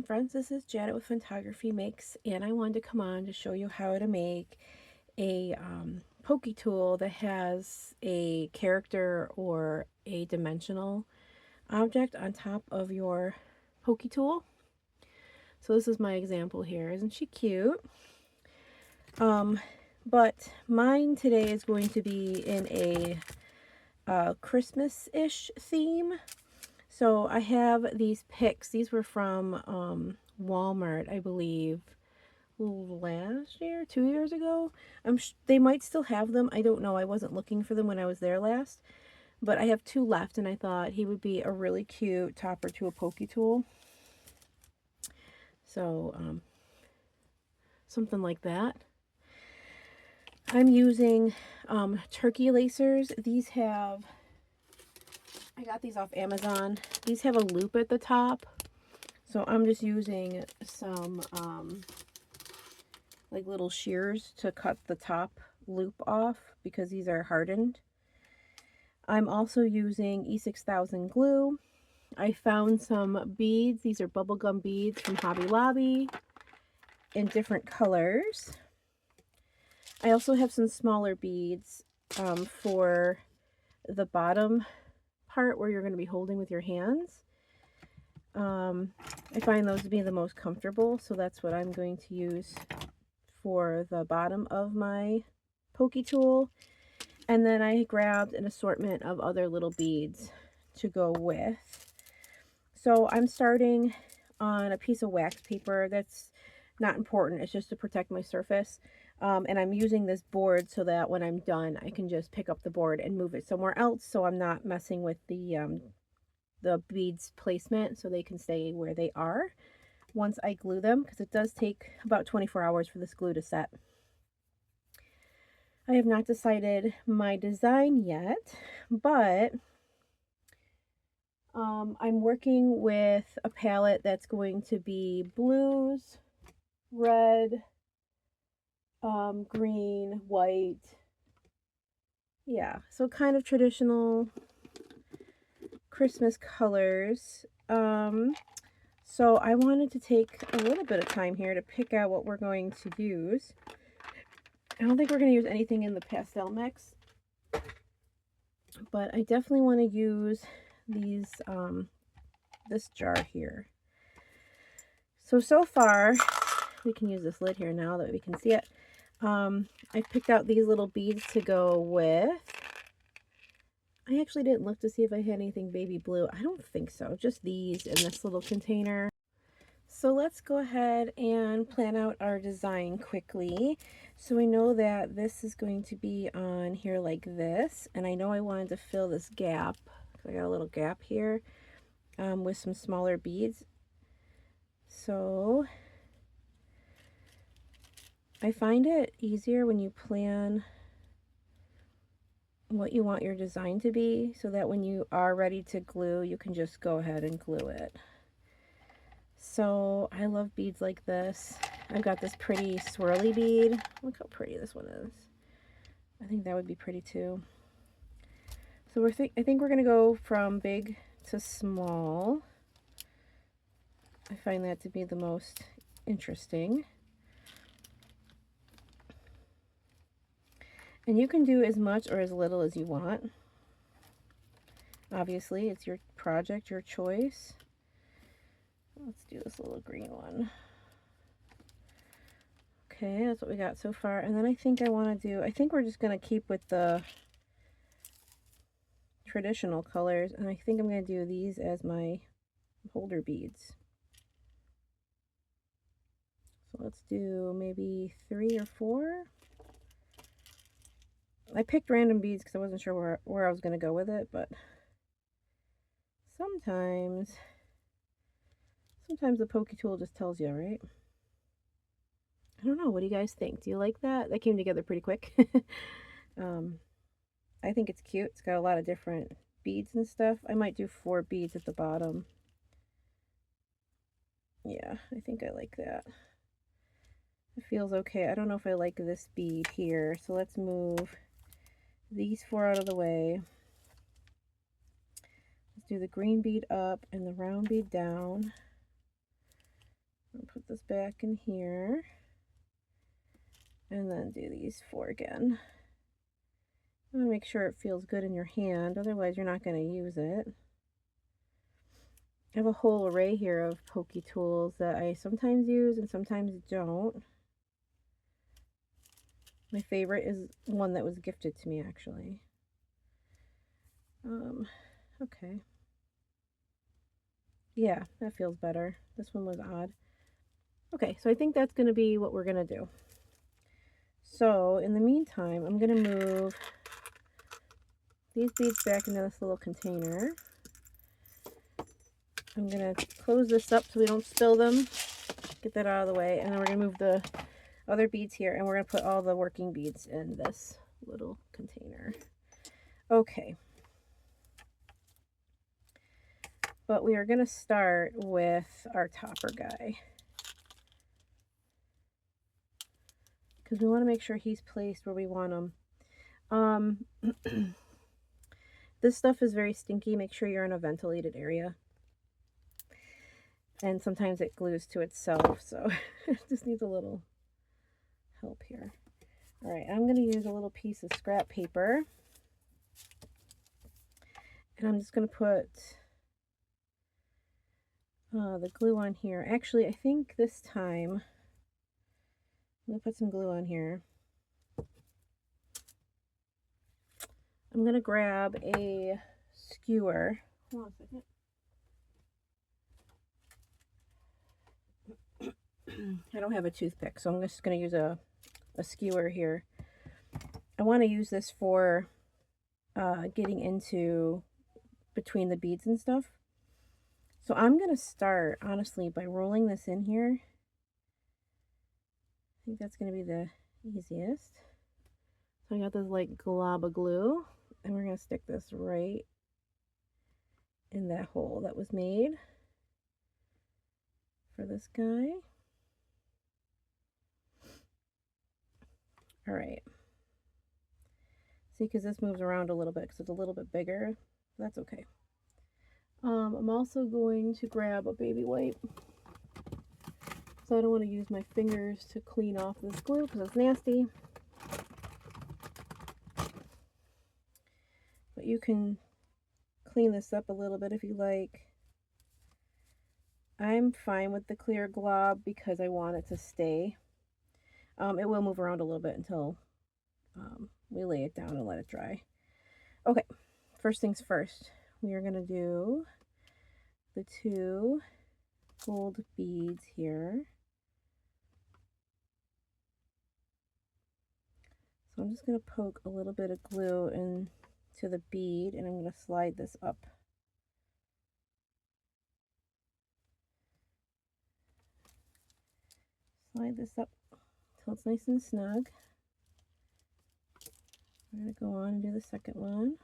friends, this is Janet with Photography Mix, and I wanted to come on to show you how to make a pokey tool that has a character or a dimensional object on top of your pokey tool. So this is my example here. Isn't she cute? But mine today is going to be in a Christmas-ish theme. So I have these picks. These were from Walmart, I believe, last year, 2 years ago. They might still have them. I don't know. I wasn't looking for them when I was there last. But I have two left, and I thought he would be a really cute topper to a pokey tool. So, something like that. I'm using turkey lacers. These have, I got these off Amazon. These have a loop at the top. So I'm just using some like little shears to cut the top loop off because these are hardened. I'm also using E6000 glue. I found some beads. These are bubblegum beads from Hobby Lobby in different colors. I also have some smaller beads for the bottom part where you're going to be holding with your hands. I find those to be the most comfortable, so that's what I'm going to use for the bottom of my pokey tool. And then I grabbed an assortment of other little beads to go with. So I'm starting on a piece of wax paper. That's not important. It's just to protect my surface. And I'm using this board so that when I'm done, I can just pick up the board and move it somewhere else, so I'm not messing with the beads placement, so they can stay where they are once I glue them, because it does take about 24 hours for this glue to set. I have not decided my design yet, but I'm working with a palette that's going to be blues, red, green, white. Yeah, so kind of traditional Christmas colors. So I wanted to take a little bit of time here to pick out what we're going to use. I don't think we're going to use anything in the pastel mix, but I definitely want to use these, this jar here. So far, we can use this lid here now that we can see it. I picked out these little beads to go with. I actually didn't look to see if I had anything baby blue. I don't think so. Just these in this little container. So let's go ahead and plan out our design quickly. So we know that this is going to be on here like this. And I know I wanted to fill this gap. I got a little gap here with some smaller beads. So I find it easier when you plan what you want your design to be, so that when you are ready to glue, you can just go ahead and glue it. So I love beads like this. I've got this pretty swirly bead. Look how pretty this one is. I think that would be pretty too. So I think we're gonna go from big to small. I find that to be the most interesting. And you can do as much or as little as you want. Obviously, it's your project, your choice. Let's do this little green one. Okay, that's what we got so far. And then I think I think we're just going to keep with the traditional colors. And I think I'm going to do these as my holder beads. So let's do maybe 3 or 4. I picked random beads because I wasn't sure where I was going to go with it, but sometimes the pokey tool just tells you, right? I don't know. What do you guys think? Do you like that? That came together pretty quick. I think it's cute. It's got a lot of different beads and stuff. I might do 4 beads at the bottom. Yeah, I think I like that. It feels okay. I don't know if I like this bead here. So let's move these 4 out of the way. Let's do the green bead up and the round bead down. I'll put this back in here. And then do these 4 again. I'm gonna make sure it feels good in your hand, otherwise you're not gonna use it. I have a whole array here of pokey tools that I sometimes use and sometimes don't. My favorite is one that was gifted to me, actually. Okay. Yeah, that feels better. This one was odd. Okay, so I think that's going to be what we're going to do. So, in the meantime, I'm going to move these beads back into this little container. I'm going to close this up so we don't spill them. Get that out of the way. And then we're going to move the other beads here, and we're going to put all the working beads in this little container. Okay. But we are going to start with our topper guy, because we want to make sure he's placed where we want him. This stuff is very stinky. Make sure you're in a ventilated area. And sometimes it glues to itself, so it just needs a little help here. All right, I'm going to use a little piece of scrap paper. And I'm just going to put the glue on here. Actually, I think this time I'm going to put some glue on here. I'm going to grab a skewer. Hold on a second. I don't have a toothpick, so I'm just going to use a skewer here. I want to use this for getting into between the beads and stuff. So I'm going to start, honestly, by rolling this in here. I think that's going to be the easiest. So I got this like glob of glue, and we're going to stick this right in that hole that was made for this guy. All right. See, because this moves around a little bit because it's a little bit bigger. That's okay. I'm also going to grab a baby wipe. So I don't want to use my fingers to clean off this glue because it's nasty. But you can clean this up a little bit if you like. I'm fine with the clear glob because I want it to stay. It will move around a little bit until we lay it down and let it dry. Okay, first things first. We are going to do the 2 gold beads here. So I'm just going to poke a little bit of glue into the bead, and I'm going to slide this up. Slide this up until it's nice and snug. We're going to go on and do the second one.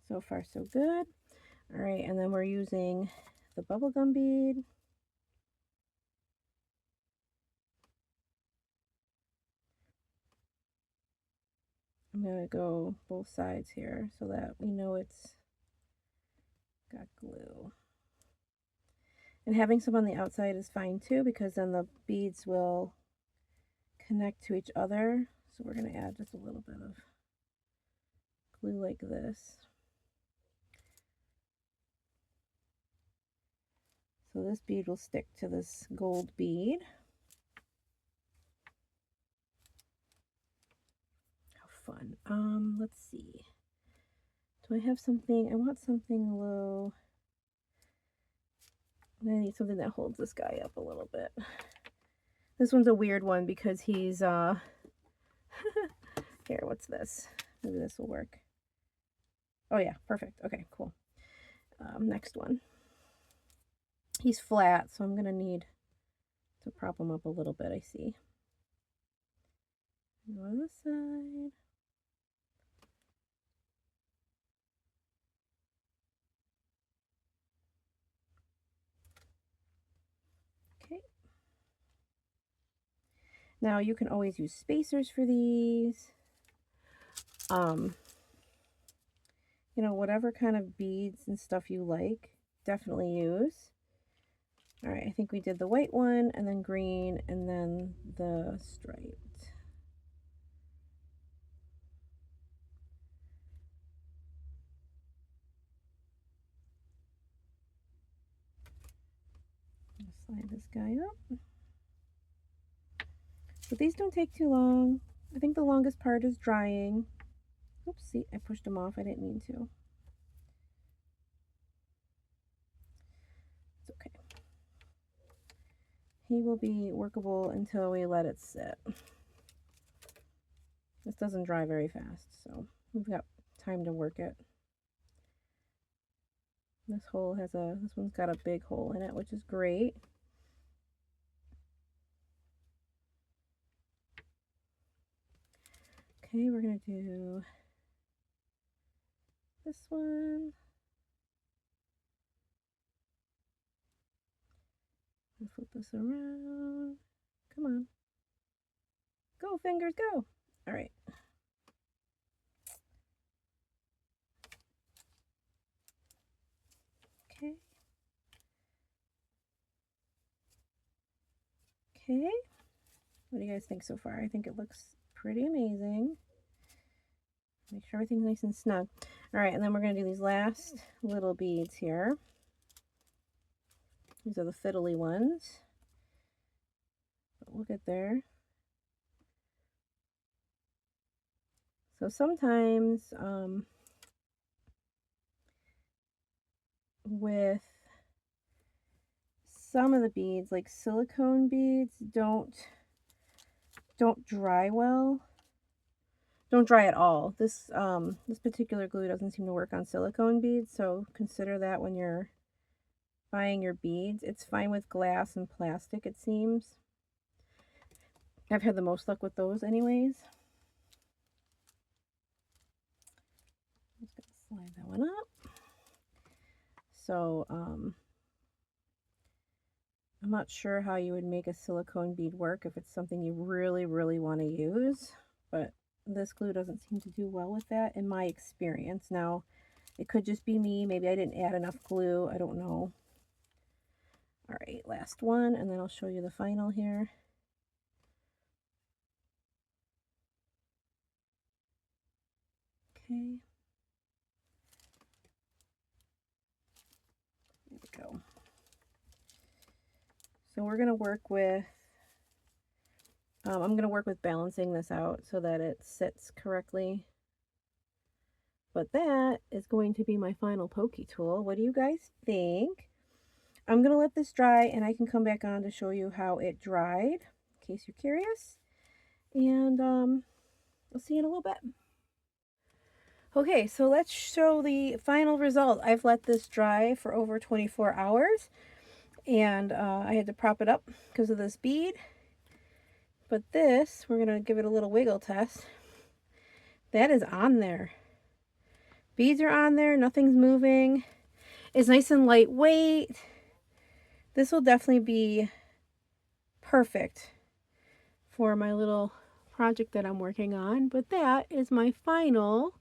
So far, so good. All right, and then we're using the bubblegum bead. I'm going to go both sides here so that we know it's got glue. And having some on the outside is fine too, because then the beads will connect to each other. So we're going to add just a little bit of glue like this. So this bead will stick to this gold bead. How fun. Let's see. Do I have something? I want something low. I'm going to need something that holds this guy up a little bit. This one's a weird one because he's, here, what's this? Maybe this will work. Oh yeah, perfect. Okay, cool. Next one. He's flat, so I'm going to need to prop him up a little bit, I see. Go on this side. Okay. Now you can always use spacers for these. You know, whatever kind of beads and stuff you like, definitely use. All right, I think we did the white one and then green and then the striped. Slide this guy up. But these don't take too long. I think the longest part is drying. Oops, see, I pushed him off. I didn't mean to. It's okay. He will be workable until we let it sit. This doesn't dry very fast, so we've got time to work it. This one's got a big hole in it, which is great. Okay, we're gonna do this one. And flip this around. Come on. Go, fingers, go. All right. Okay. Okay. What do you guys think so far? I think it looks pretty amazing. Make sure everything's nice and snug. All right, and then we're going to do these last little beads here. These are the fiddly ones. But we'll get there. So sometimes with some of the beads, like silicone beads, don't dry well. Don't dry at all. This particular glue doesn't seem to work on silicone beads, so consider that when you're buying your beads. It's fine with glass and plastic, it seems. I've had the most luck with those anyways. I'm just gonna slide that one up. So I'm not sure how you would make a silicone bead work if it's something you really, really want to use, but this glue doesn't seem to do well with that in my experience. Now, it could just be me. Maybe I didn't add enough glue. I don't know. All right, last one, and then I'll show you the final here. Okay. There we go. So we're going to work with, I'm going to work with balancing this out so that it sits correctly. But that is going to be my final pokey tool. What do you guys think? I'm going to let this dry and I can come back on to show you how it dried, in case you're curious. And I'll see you in a little bit. Okay, so let's show the final result. I've let this dry for over 24 hours. And I had to prop it up because of this bead. But this, we're going to give it a little wiggle test. That is on there. Beads are on there. Nothing's moving. It's nice and lightweight. This will definitely be perfect for my little project that I'm working on. But that is my final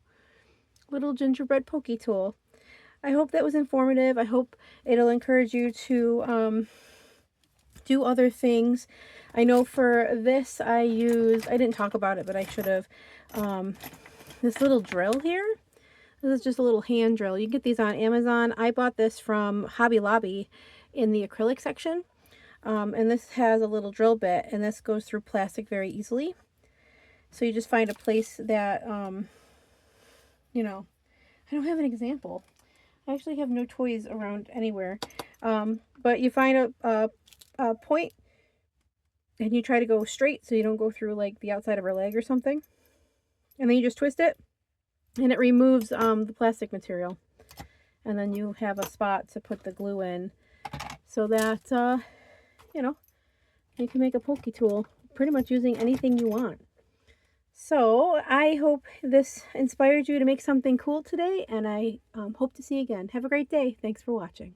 little gingerbread pokey tool. I hope that was informative. I hope it'll encourage you to do other things. I know for this I didn't talk about it, but I should have, this little drill here. This is just a little hand drill. You can get these on Amazon. I bought this from Hobby Lobby in the acrylic section. And this has a little drill bit, and this goes through plastic very easily. So you just find a place that, you know, I don't have an example. I actually have no toys around anywhere. But you find a point and you try to go straight so you don't go through like the outside of her leg or something. And then you just twist it and it removes the plastic material. And then you have a spot to put the glue in so that, you know, you can make a pokey tool pretty much using anything you want. So I hope this inspired you to make something cool today, and I hope to see you again. Have a great day. Thanks for watching.